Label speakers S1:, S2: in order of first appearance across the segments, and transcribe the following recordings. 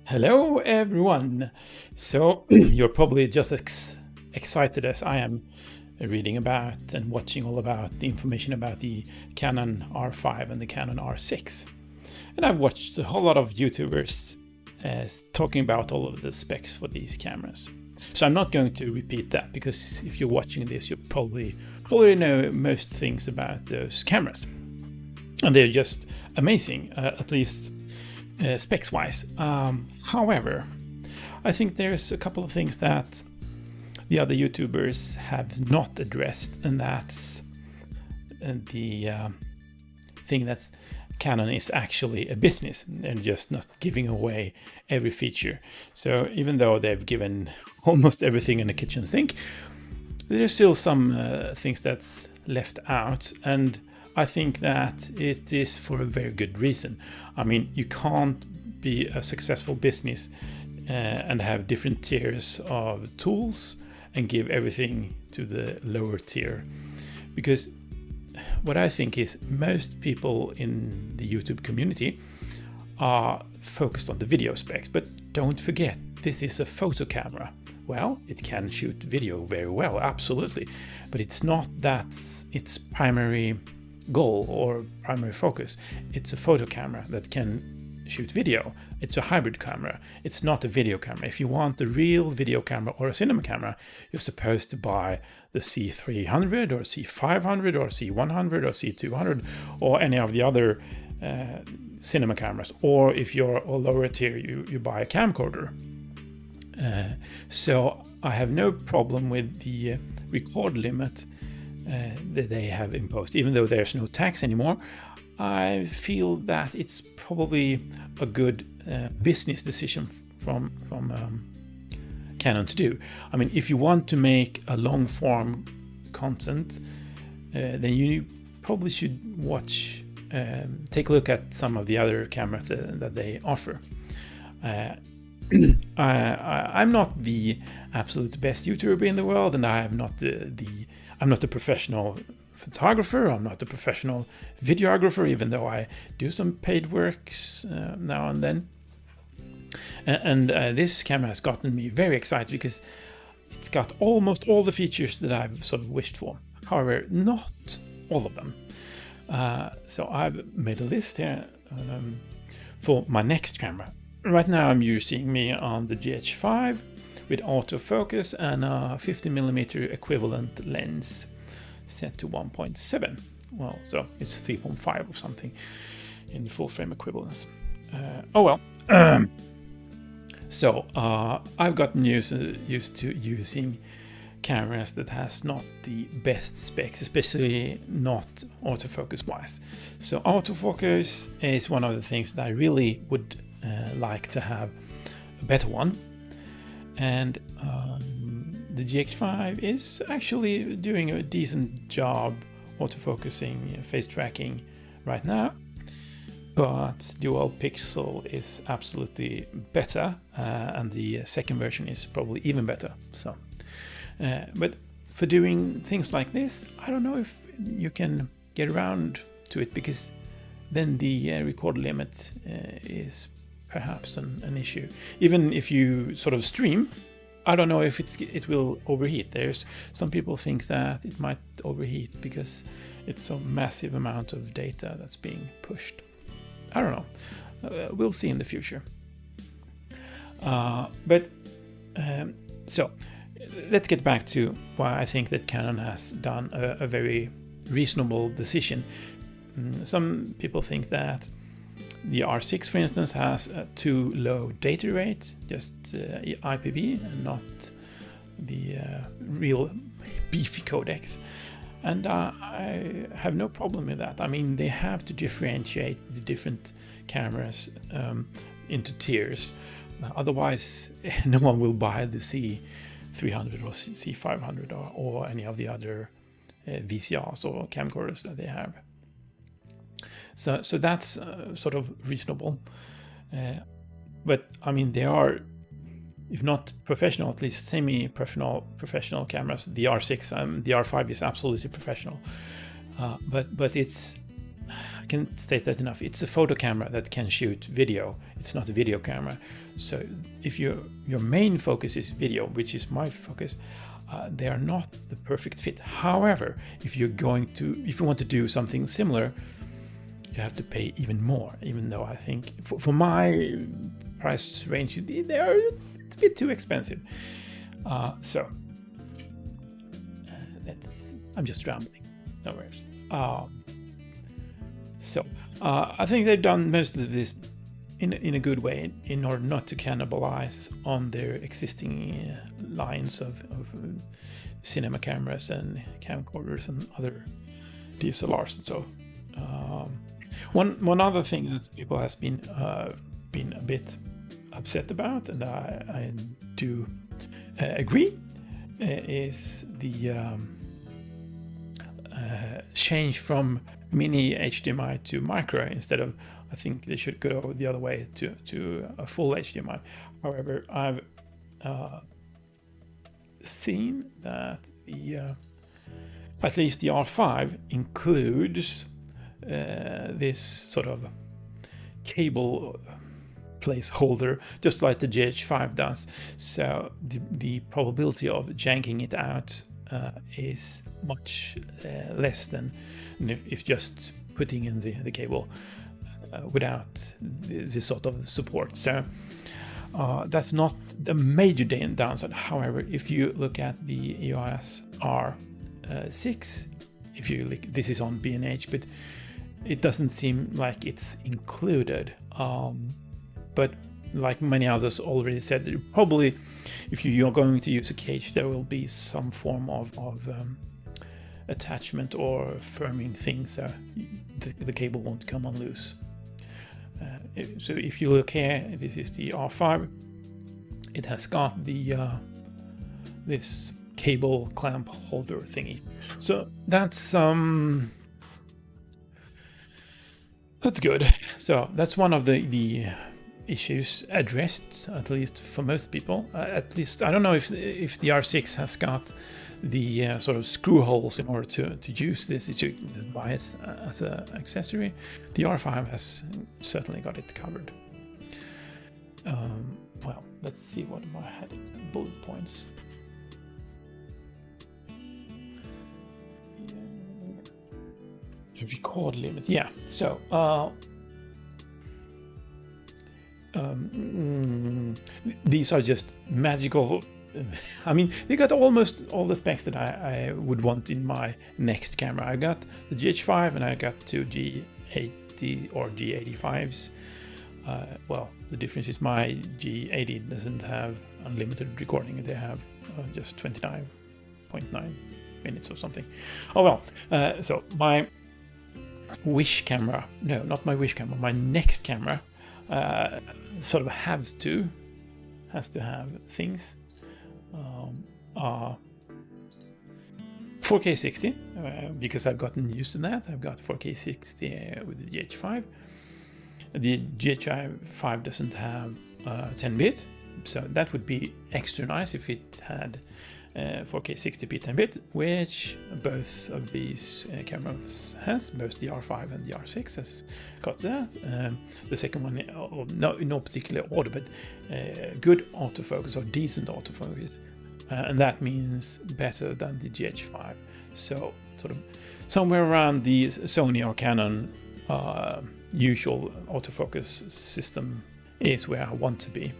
S1: Hello everyone! So you're probably just as excited as I am reading about and watching all about the information about the Canon R5 and the Canon R6. And I've watched a whole lot of YouTubers talking about all of the specs for these cameras. So I'm not going to repeat that because if you're watching this you probably already know most things about those cameras. And they're just amazing, at least specs wise. However, I think there's a couple of things that the other YouTubers have not addressed, and that's the thing that Canon is actually a business and just not giving away every feature. So even though they've given almost everything in the kitchen sink, there's still some things that's left out, and I think that it is for a very good reason. I mean, you can't be a successful business and have different tiers of tools and give everything to the lower tier. Because what I think is most people in the YouTube community are focused on the video specs, but don't forget, this is a photo camera. Well, it can shoot video very well, absolutely, but it's not that its primary goal or primary focus. It's a photo camera that can shoot video. It's a hybrid camera. It's not a video camera. If you want a real video camera or a cinema camera, you're supposed to buy the C300 or C500 or C100 or C200 or any of the other cinema cameras. Or if you're a lower tier, you buy a camcorder. So I have no problem with the record limit that they have imposed. Even though there's no tax anymore, I feel that it's probably a good business decision from Canon to do. I mean, if you want to make a long form content, then you probably should take a look at some of the other cameras that they offer. I'm not the absolute best YouTuber in the world, and I'm not a professional photographer. I'm not a professional videographer, even though I do some paid works now and then. And this camera has gotten me very excited because it's got almost all the features that I've sort of wished for. However, not all of them. So I've made a list here for my next camera. Right now I'm using me on the GH5 with autofocus and a 50mm equivalent lens set to 1.7. Well, so it's 3.5 or something in the full frame equivalence. Oh well. So I've gotten used to using cameras that has not the best specs, especially not autofocus wise. So autofocus is one of the things that I really would like to have a better one, and the GH5 is actually doing a decent job autofocusing, face tracking right now, but dual pixel is absolutely better, and the second version is probably even better. So but for doing things like this, I don't know if you can get around to it, because then the record limit is perhaps an issue. Even if you sort of stream, I don't know if it will overheat. There's some people think that it might overheat because it's a massive amount of data that's being pushed. I don't know. We'll see in the future. So let's get back to why I think that Canon has done a very reasonable decision. Some people think that the R6, for instance, has a too low data rate, just IPV and not the real beefy codecs. And I have no problem with that. I mean, they have to differentiate the different cameras into tiers. Otherwise, no one will buy the C300 or C500 or any of the other VCRs or camcorders that they have. So that's sort of reasonable. But I mean, they are, if not professional, at least semi-professional cameras. The R6, the R5 is absolutely professional. But it's I can't state that enough. It's a photo camera that can shoot video. It's not a video camera. So if your main focus is video, which is my focus, they are not the perfect fit. However, if you want to do something similar, you have to pay even more. Even though I think for my price range, they are a bit too expensive. I'm just rambling. No worries. I think they've done most of this in a good way in order not to cannibalize on their existing lines of cinema cameras and camcorders and other DSLRs and so. One other thing that people has been a bit upset about, and I do agree, is the change from mini HDMI to micro instead of, I think they should go the other way to a full HDMI. However, I've seen that at least the R5 includes this sort of cable placeholder, just like the GH5 does. So the probability of janking it out is much less than if just putting in the cable without this sort of support. So that's not the major downside. However, if you look at the EOS R6, this is on B&H, but it doesn't seem like it's included. But like many others already said, probably if you're going to use a cage, there will be some form of attachment or firming thing, so the cable won't come unloose. So if you look here, this is the R5. It has got the this cable clamp holder thingy. So that's good. So that's one of the issues addressed, at least for most people. At least I don't know if the R6 has got the sort of screw holes in order to use this. You should buy it as an accessory. The R5 has certainly got it covered. Well, let's see what I had in bullet points. The record limit, yeah. So these are just magical. I mean, they got almost all the specs that I would want in my next camera. I got the GH5 and I got two G80 or G85s. Well, the difference is my G80 doesn't have unlimited recording. They have just 29.9 minutes or something. Oh well, so my Wish camera, no, not my Wish camera, my next camera sort of has to have things. 4K 60 because I've gotten used to that. I've got 4K 60 with the GH5. The GH5 doesn't have 10-bit, so that would be extra nice if it had 4K 60p 10-bit, which both of these cameras has. Both the R5 and the R6 has got that. The second one, in no particular order, but good autofocus or decent autofocus, and that means better than the GH5. So sort of somewhere around the Sony or Canon usual autofocus system is where I want to be.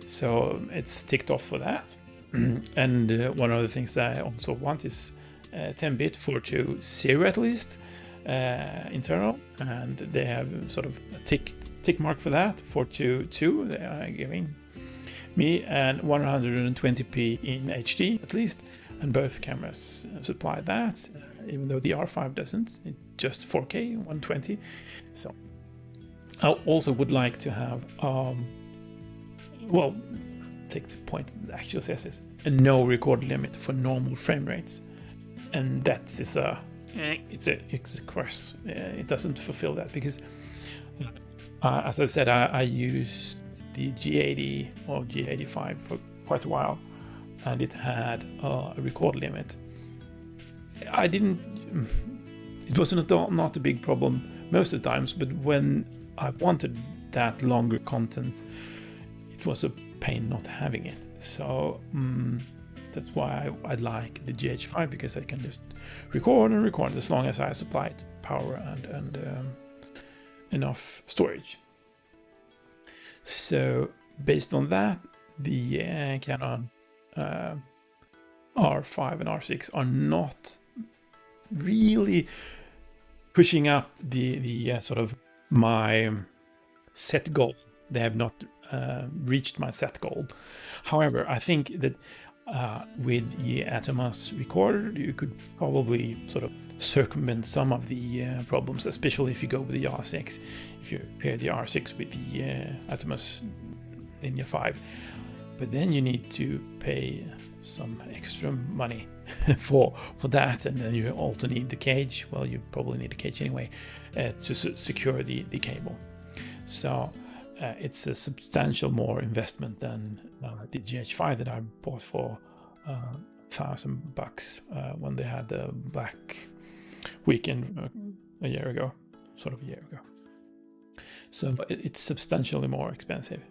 S1: So it's ticked off for that. And one of the things that I also want is 10-bit 420 at least internal, and they have sort of a tick mark for that. 422 they are giving me, and 120p in HD at least, and both cameras supply that, even though the R5 doesn't. It's just 4K 120. So I also would like to have well, take the point that actually says is a no record limit for normal frame rates, and that is it's a curse. It doesn't fulfill that because as I said, I used the G80 or G85 for quite a while, and it had a record limit. It wasn't not a big problem most of the times, but when I wanted that longer content, it was a pain not having it. So that's why I like the GH5, because I can just record and record as long as I supply it power and enough storage. So based on that, the Canon R5 and R6 are not really pushing up the sort of my set goal. They have not reached my set goal. However, I think that with the Atomos recorder, you could probably sort of circumvent some of the problems, especially if you go with the R6. If you pair the R6 with the Atomos Ninja 5, but then you need to pay some extra money for that, and then you also need the cage. Well, you probably need a cage anyway to secure the cable. So it's a substantial more investment than the GH5 that I bought for $1,000 when they had the Black Weekend a year ago. So it's substantially more expensive.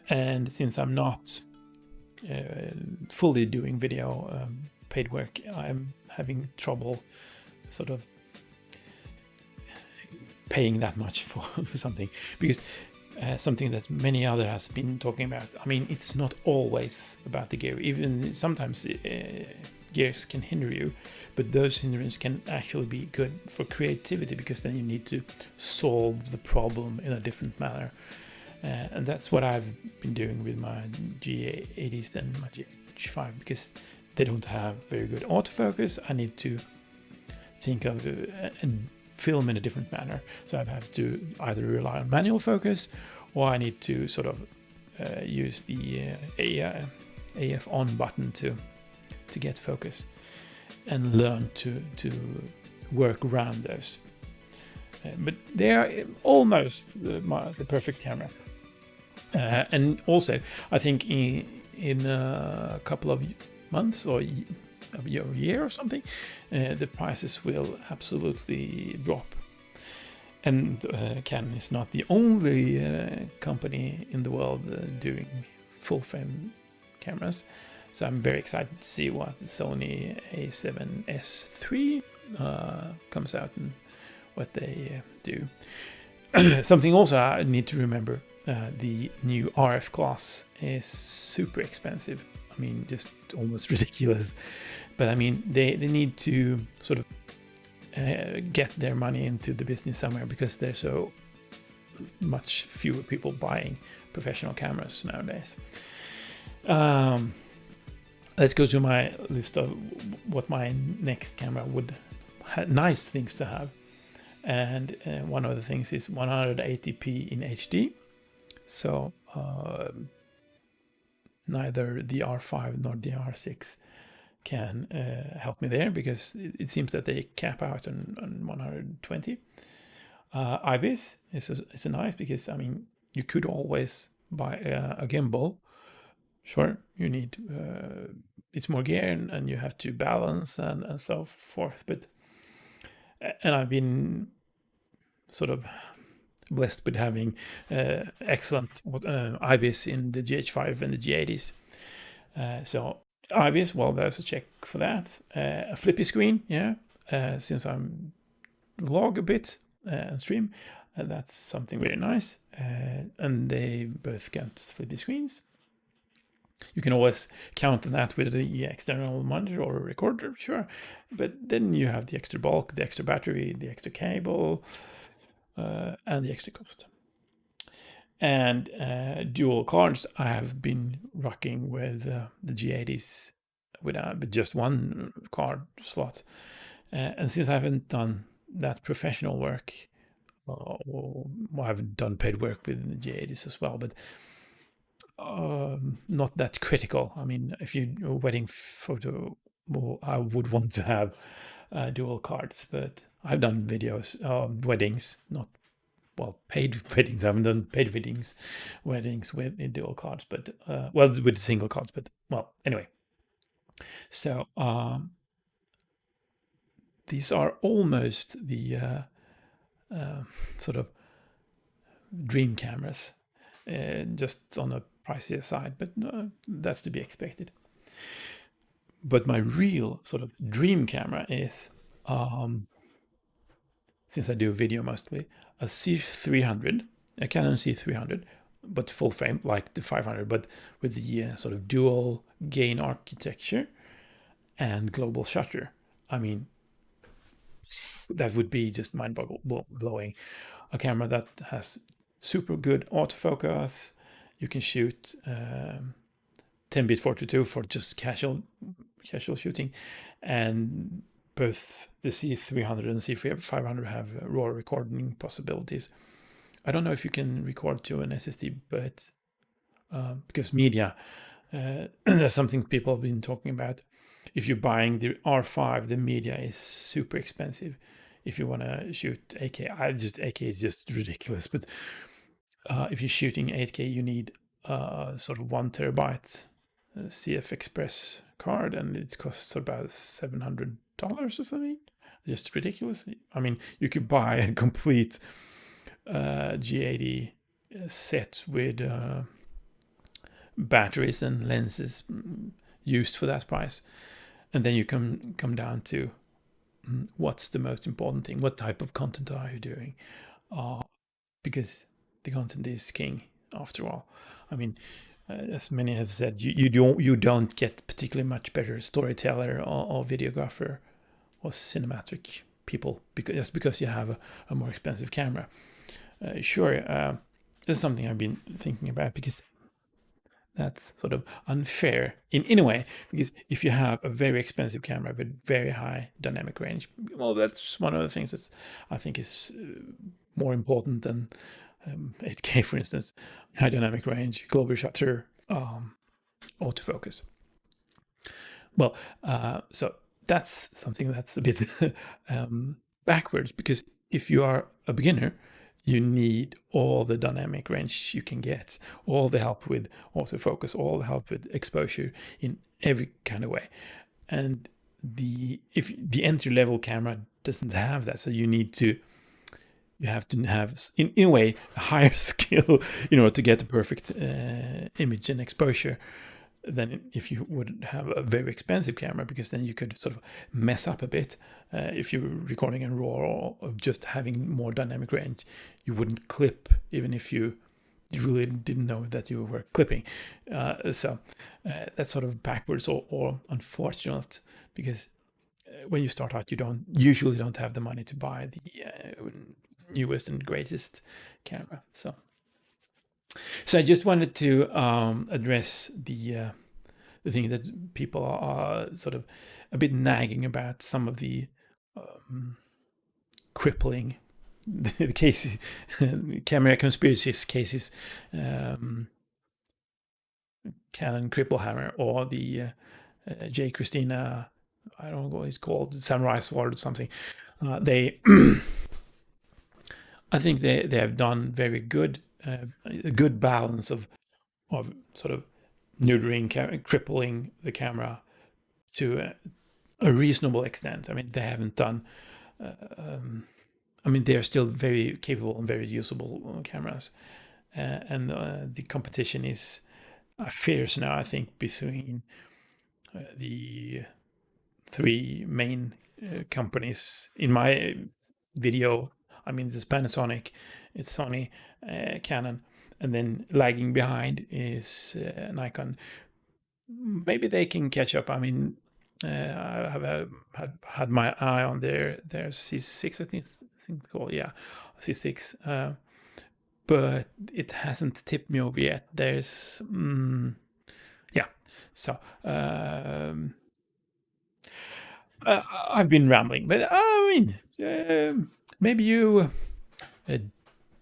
S1: And since I'm not fully doing video paid work, I'm having trouble sort of paying that much for something, because something that many others has been talking about. I mean, it's not always about the gear. Even sometimes gears can hinder you, but those hindrances can actually be good for creativity, because then you need to solve the problem in a different manner. And that's what I've been doing with my G80s and my GH5, because they don't have very good autofocus. I need to think of and film in a different manner. So I have to either rely on manual focus, or I need to sort of use the AF on button to get focus, and learn to work around those. But they are almost the perfect camera. And also, I think in a couple of months or a year or something, the prices will absolutely drop. And Canon is not the only company in the world doing full frame cameras. So I'm very excited to see what the Sony A7S III comes out and what they do. Something also I need to remember. The new RF class is super expensive. I mean, just almost ridiculous. But I mean, they need to sort of get their money into the business somewhere, because there's so much fewer people buying professional cameras nowadays. Let's go to my list of what my next camera would have nice things to have. And one of the things is 180p in HD. So neither the R5 nor the R6 can help me there, because it seems that they cap out on 120. IBIS is nice, because I mean, you could always buy a gimbal. Sure, you need it's more gear, and you have to balance and so forth. But and I've been sort of blessed with having excellent IBIS in the GH5 and the G80s. So IBIS, well, there's a check for that. A flippy screen, yeah. Since I'm vlog a bit and stream, that's something very nice. And they both get flippy screens. You can always counter that with the external monitor or a recorder, sure. But then you have the extra bulk, the extra battery, the extra cable, and the extra cost. And dual cards, I have been rocking with the G80s with just one card slot. And since I haven't done that professional work, well, I've done paid work with the G80s as well, but not that critical. I mean, if you do a wedding photo, well, I would want to have dual cards, but I've done videos, weddings, not, well, paid weddings. I haven't done paid weddings with dual cards, but, well, with single cards, but, well, anyway. So these are almost the sort of dream cameras, just on a pricier side, but that's to be expected. But my real sort of dream camera is, since I do video mostly, a C300, a Canon C300, but full frame, like the 500, but with the sort of dual gain architecture and global shutter. I mean, that would be just mind-blowing. A camera that has super good autofocus. You can shoot 10-bit 4:2 for just casual shooting, and both the C300 and C500 have raw recording possibilities. I don't know if you can record to an SSD, but because media, that's something people have been talking about. If you're buying the R5, the media is super expensive. If you want to shoot 8K, 8K is just ridiculous. But if you're shooting 8K, you need sort of 1 terabyte CF Express card, and it costs about $700 or something. Just ridiculous. I mean, you could buy a complete G80 set with batteries and lenses used for that price, and then you come down to what's the most important thing. What type of content are you doing? Because the content is king after all. I mean, as many have said, you don't get particularly much better storyteller or videographer or cinematic people because you have a more expensive camera. Sure, this is something I've been thinking about, because that's sort of unfair in a way, because if you have a very expensive camera with very high dynamic range, well, that's just one of the things that I think is more important than 8K, for instance. High dynamic range, global shutter, autofocus. Well, so that's something that's a bit backwards, because if you are a beginner, you need all the dynamic range you can get, all the help with autofocus, all the help with exposure in every kind of way. And if the entry level camera doesn't have that, so you have to have in a way a higher skill in order to get the perfect image and exposure than if you would have a very expensive camera, because then you could sort of mess up a bit. If you're recording in RAW or just having more dynamic range, you wouldn't clip, even if you really didn't know that you were clipping. So that's sort of backwards or unfortunate, because when you start out, you usually don't have the money to buy the newest and greatest camera. So I just wanted to address the thing that people are sort of a bit nagging about, some of the crippling the cases, camera conspiracies cases, Canon Cripplehammer, or the J. Christina, I don't know what it's called, Samurai Sword or something. They, I think they have done very good, a good balance of sort of neutering, crippling the camera to a reasonable extent. I mean, they haven't done. I mean, they're still very capable and very usable cameras, and the competition is fierce now, I think, between the three main companies. In my video, I mean, there's Panasonic, it's Sony, Canon, and then lagging behind is Nikon. Maybe they can catch up. I mean, I have had my eye on their C6, I think it's called, yeah, C6, but it hasn't tipped me over yet. There's, yeah, so I've been rambling, but I mean, maybe you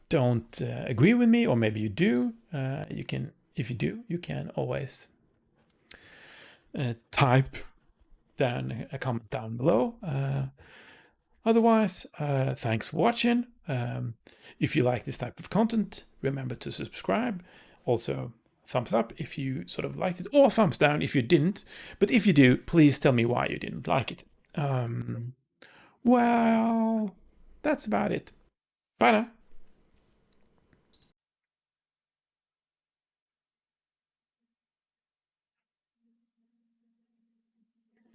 S1: don't agree with me, or maybe you do. You can, if you do, you can always type down a comment down below. Otherwise, thanks for watching. If you like this type of content, remember to subscribe. Also, thumbs up if you sort of liked it, or thumbs down if you didn't. But if you do, please tell me why you didn't like it. Well, that's about it. Bye now.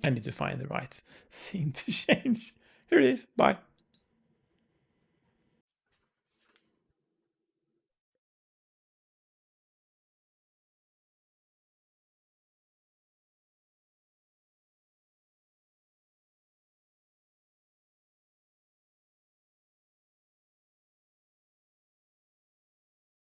S1: I need to find the right scene to change. Here it is. Bye.